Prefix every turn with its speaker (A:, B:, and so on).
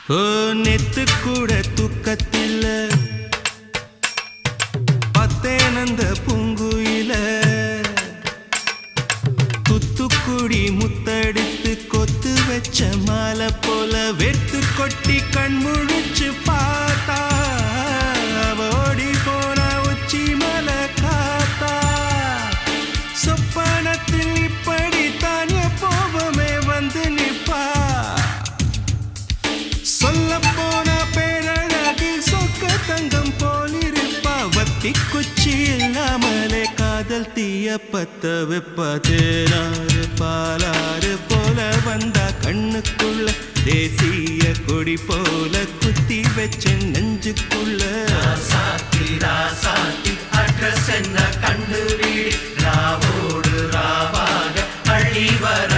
A: ஓ நெத்து கூட தூக்கத்தில்ல பத்தேனந்த பூங்குயில துத்துக்குடி முத்தடித்து கொத்து வச்ச மாலை போல வெத்து கொட்டி கண் முழிச்சு பார்த்தா ஓடி போன உச்சி மலை காத்தா சொப்பனத்தில் இப்படி தானே போவமே வந்து நிப்பா சொல்ல போன பேரழகில் சொக்க தங்கம் போலிருப்பா வத்தி குச்சி இல்லாமலே காதல் தீய பத்த வெப்ப தேனாறு பாலாறு போல வந்தா கண்ணுக்குள்ள தேசிய கொடி போல குத்தி வச்ச நெஞ்சுக்குள்ள
B: ராசாத்தி அட்ரஸ் என்ன கண்டு வீடு ராவோடு ராவாக அழிவர